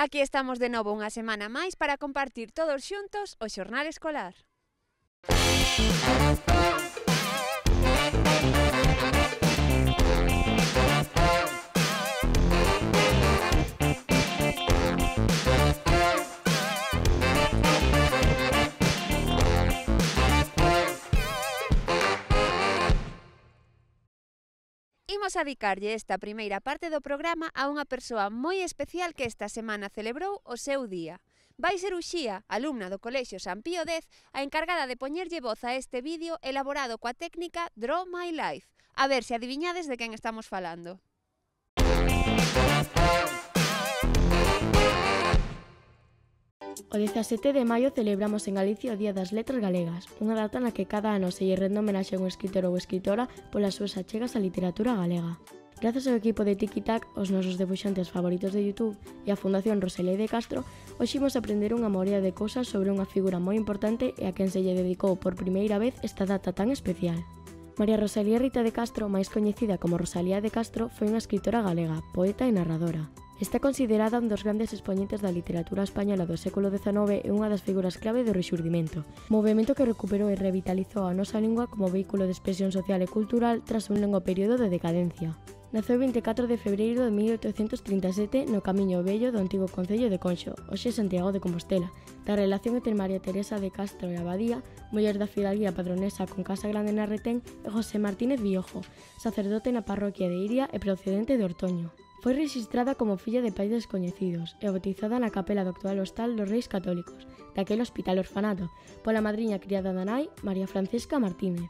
Aquí estamos de novo unha semana máis para compartir todos xuntos o xornal escolar. Imos a dedicarlle esta primeira parte do programa a unha persoa moi especial que esta semana celebrou o seu día. Vai ser Uxía, alumna do Colexio San Pío X, a encargada de poñerlle voz a este vídeo elaborado coa técnica Draw My Life. A ver se adiviñades de quen estamos falando. O 17 de maio celebramos en Galicia o Día das Letras Galegas, unha data na que cada ano se lle rende homenaxe a un escritor ou escritora polas súas achegas á literatura galega. Grazas ao equipo de TikiTac, os nosos debuxantes favoritos de YouTube e a Fundación Rosalía de Castro, hoxe imos aprender unha morea de cousas sobre unha figura moi importante e a quen se lle dedicou por primeira vez esta data tan especial. María Rosalía Rita de Castro, máis coñecida como Rosalía de Castro, foi unha escritora galega, poeta e narradora. Está considerada un dos grandes expoñentes da literatura española do século XIX e unha das figuras clave do Rexurdimento, movemento que recuperou e revitalizou a nosa lingua como vehículo de expresión social e cultural tras un longo período de decadencia. Naceu o 24 de febreiro de 1837 no Camiño Vello do antigo concello de Conxo, hoxe Santiago de Compostela, da relación entre María Teresa de Castro e Abadía, muller da fidalguía padronesa con Casa Grande na Retén, e José Martínez Viojo, sacerdote na parroquia de Iria e procedente de Ortoño. Foi rexistrada como filla de pais descoñecidos e bautizada na capela do actual Hostal dos Reis Católicos, daquele hospital orfanato, pola madriña criada da nai, María Francesca Martínez.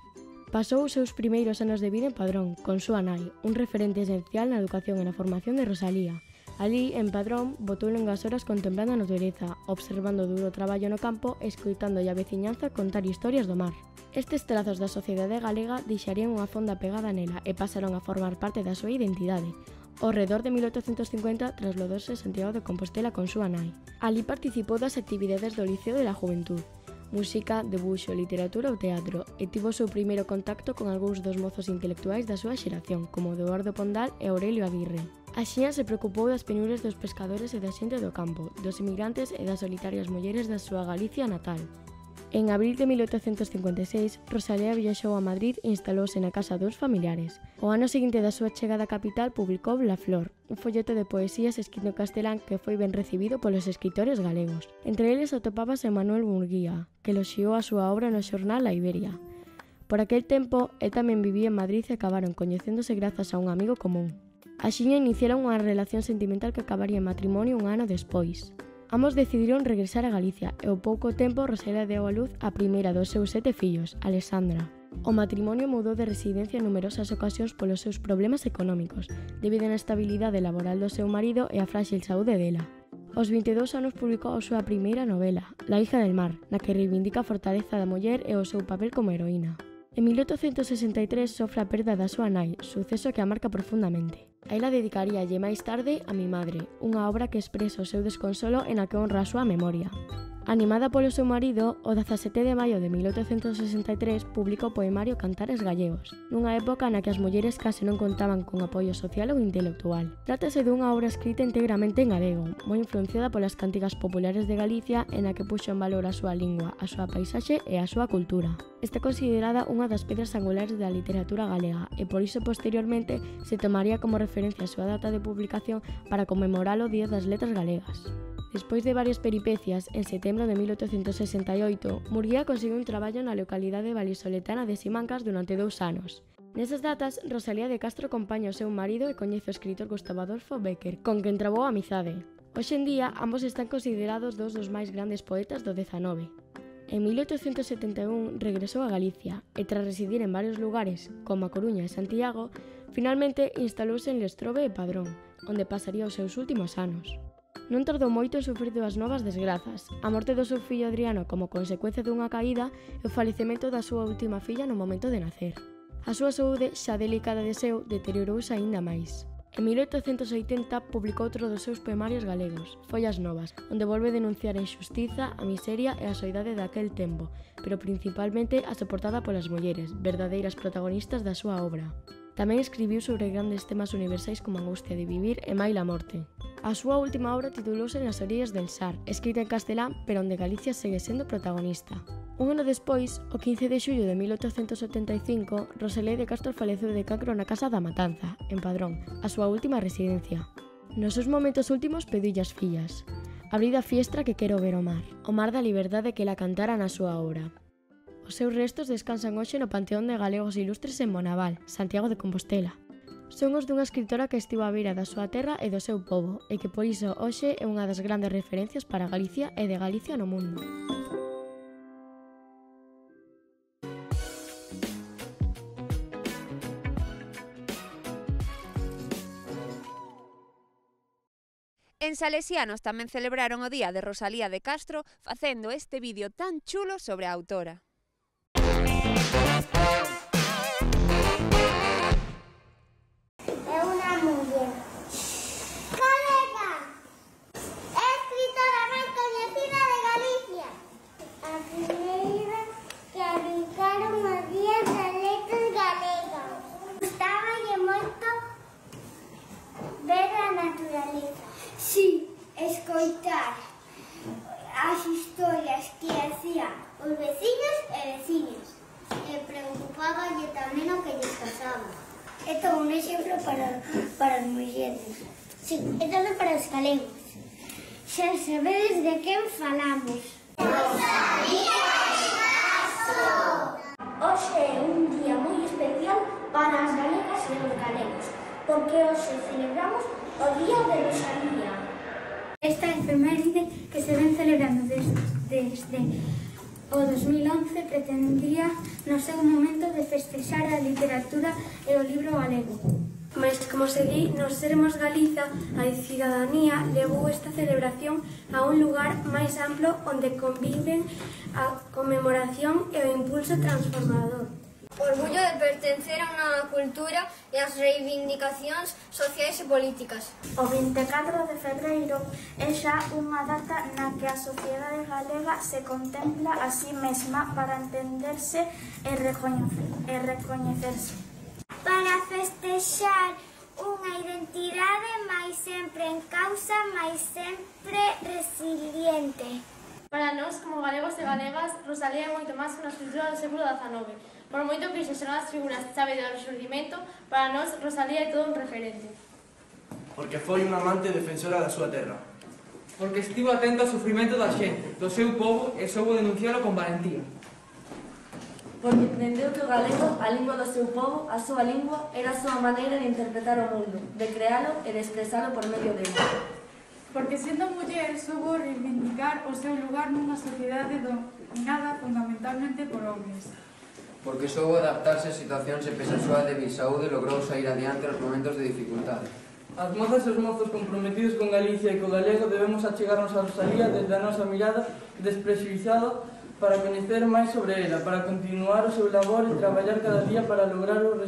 Pasou os seus primeiros anos de vida en Padrón, con súa nai, un referente esencial na educación e na formación de Rosalía. Alí, en Padrón, botou longas horas contemplando a natureza, observando o duro traballo no campo e escoitando a veciñanza contar historias do mar. Estes trazos da sociedade galega deixarían unha fonda pegada nela e pasaron a formar parte da súa identidade. Ao redor de 1850 trasladouse a Santiago de Compostela con súa nai. Alí participou das actividades do Liceo de la Juventud, música, debuxo, literatura ou teatro, e tivo o seu primeiro contacto con algúns dos mozos intelectuais da súa xeración, como Eduardo Pondal e Aurelio Aguirre. Axiña se preocupou das penurias dos pescadores e da xente do campo, dos emigrantes e das solitarias mulleres da súa Galicia natal. En abril de 1856, Rosalía viaxou a Madrid e instalouse na casa dos familiares. O ano seguinte da súa chegada á capital publicou La Flor, un folleto de poesías escrito en castelán que foi ben recibido polos escritores galegos. Entre eles atopábase Manuel Murguía, que eloxiou a súa obra no xornal La Iberia. Por aquel tempo, el tamén vivía en Madrid e acabaron coñecéndose grazas a un amigo común. Axiña iniciaron unha relación sentimental que acabaría en matrimonio un ano despois. Ambos decidiron regresar a Galicia e ao pouco tempo Rosalía deu a luz a primeira dos seus 7 fillos, Alexandra. O matrimonio mudou de residencia en numerosas ocasións polos seus problemas económicos, debido á inestabilidade laboral do seu marido e á frágil saúde dela. Aos 22 anos publicou a súa primeira novela, La hija del mar, na que reivindica a fortaleza da muller e o seu papel como heroína. En 1863 sofre a perda da súa nai, suceso que a marca profundamente. A ela dedicaríalle máis tarde A mi madre, unha obra que expresa o seu desconsolo e na que honra a súa memoria. Animada polo seu marido, o 17 de maio de 1863 publica o poemario Cantares Gallegos, nunha época na que as mulleres case non contaban con apoio social ou intelectual. Trátase dunha obra escrita integramente en galego, moi influenciada polas cánticas populares de Galicia e na que puxo en valor a súa lingua, a súa paisaxe e a súa cultura. Está considerada unha das pedras angulares da literatura galega e por iso posteriormente se tomaría como referencia a súa data de publicación para conmemorar o Día das Letras Galegas. Despois de varias peripecias, en setembro de 1868, Murguía conseguiu un traballo na localidade valisoletana de Simancas durante 2 anos. Nesas datas, Rosalía de Castro acompaña o seu marido e coñece o escritor Gustavo Adolfo Bécquer, con quen trabou a amizade. Hoxe en día, ambos están considerados dos máis grandes poetas do XIX. En 1871 regresou a Galicia e tras residir en varios lugares, como a Coruña e Santiago, finalmente instalouse en Lestrobe e Padrón, onde pasaría os seus últimos anos. Non tardou moito en sufrir 2 novas desgrazas, a morte do seu fillo Adriano como consecuencia dunha caída e o falecemento da súa última filla no momento de nacer. A súa saúde, xa delicada de seu, deteriorouse aínda máis. En 1880 publicou outro dos seus poemarios galegos, Follas Novas, onde volve denunciar a injustiza, a miseria e a soidade daquel tempo, pero principalmente a soportada polas mulleres, verdadeiras protagonistas da súa obra. Tamén escribiu sobre grandes temas universais como a angustia de vivir e mai la morte. A súa última obra titulouse Nas orillas del Sar, escrita en castelán, pero onde Galicia segue sendo protagonista. Un ano despois, o 15 de xullo de 1875, Rosalía de Castro faleceu de cancro na casa da Matanza, en Padrón, a súa última residencia. Nos seus momentos últimos pediulle ás fillas: "Abrid a fiestra que quero ver o mar da liberdade que la cantara na súa obra". Os seus restos descansan hoxe no Panteón de Galegos Ilustres en Bonaval, Santiago de Compostela. Son os dunha escritora que estivo á beira da súa terra e do seu pobo, e que por iso hoxe é unha das grandes referencias para Galicia e de Galicia no mundo. En Salesianos tamén celebraron o Día de Rosalía de Castro facendo este vídeo tan chulo sobre a autora. É unha muller galega, é a escritora máis coñecida de Galicia, a primeira que adicaron o Día das Letras Galegas. Gustaballe moito ver a naturaleza. Si, escoitar as historias que hacían os veciños e veciñas. E preocupáballe tamén o que lles pasaba. Isto é un exemplo para as mulleres. Si, e tamén para os galegos. Xa sabedes de quen falamos. Rosalía de Castro! Hoxe é un día moi especial para as galegas e os galegos, porque hoxe celebramos o Día de Rosalía. Esta efeméride que se ven celebrando desde o 2011 pretendía no seu momento de festexar a literatura e o libro galego. Mas, como se di, nos Sermos Galiza, a cidadanía levou esta celebración a un lugar máis amplo onde conviven a conmemoración e o impulso transformador. Orgullo de pertencer a unha cultura e as reivindicacións sociais e políticas. O 24 de febreiro é xa unha data na que a sociedade galega se contempla a sí mesma para entenderse e recoñecerse. Para festexar unha identidade máis sempre en causa, máis sempre resiliente. Para nós, como galegos e galegas, Rosalía é moito máis que unha escritora do século XIX. Por moito que se son as figuras chave do Rexurdimento, para nós Rosalía é todo un referente. Porque foi unha amante defensora da súa terra. Porque estivo atento ao sufrimento da xente, do seu povo e soubo denuncialo con valentía. Porque entendeu que o galego, a lingua do seu povo, a súa lingua, era a súa maneira de interpretar o mundo, de crealo e de expresalo por medio dele. Porque sendo muller soubo reivindicar o seu lugar nunha sociedade dominada fundamentalmente por homes. Porque soubo adaptarse a situacións e pese a súa débil saúde logrou sair adiante nos momentos de dificultade. As mozas e os mozos comprometidos con Galicia e co galego debemos achegarnos a Rosalía desde a nosa mirada desprexuizada para coñecer máis sobre ela, para continuar o seu labor e traballar cada día para lograr o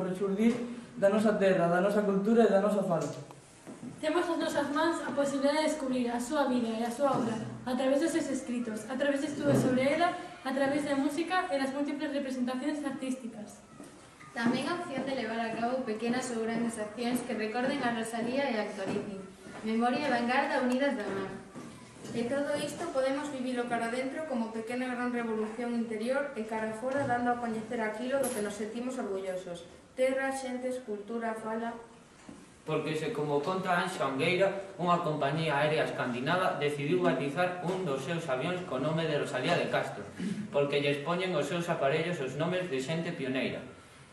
rexurdir da nosa terra, da nosa cultura e da nosa fala. Temos nas nosas mans a posibilidade de descubrir a súa vida e a súa obra a través dos seus escritos, a través de estudos sobre ela, a través da música e das múltiples representacións artísticas. Tamén a opción de levar a cabo pequenas ou grandes accións que recorden a Rosalía e a actualicen. Memoria e vanguarda unidas da mar. E todo isto podemos vivilo cara dentro como pequena gran revolución interior e cara fora dando a coñecer aquilo do que nos sentimos orgullosos. Terra, xentes, cultura, fala... Porque se, como conta Anxo Angueira, unha compañía aérea escandinava decidiu batizar un dos seus avións co nome de Rosalía de Castro, porque lles poñen os seus aparellos os nomes de xente pioneira.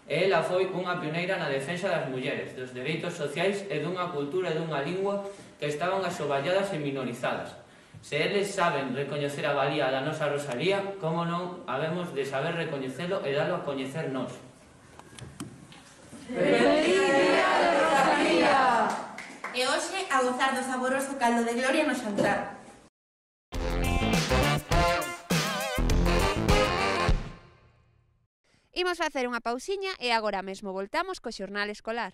E ela foi unha pioneira na defensa das mulleres, dos dereitos sociais e dunha cultura e dunha lingua que estaban asoballadas e minorizadas. Se eles saben recoñecer a valía da nosa Rosalía, como non habemos de saber recoñecelo e dalo a coñecer nós. ¡Feliz Día de Rosalía! E hoxe a gozar do saboroso caldo de gloria no xantar. Imos facer unha pausiña e agora mesmo voltamos co xornal escolar.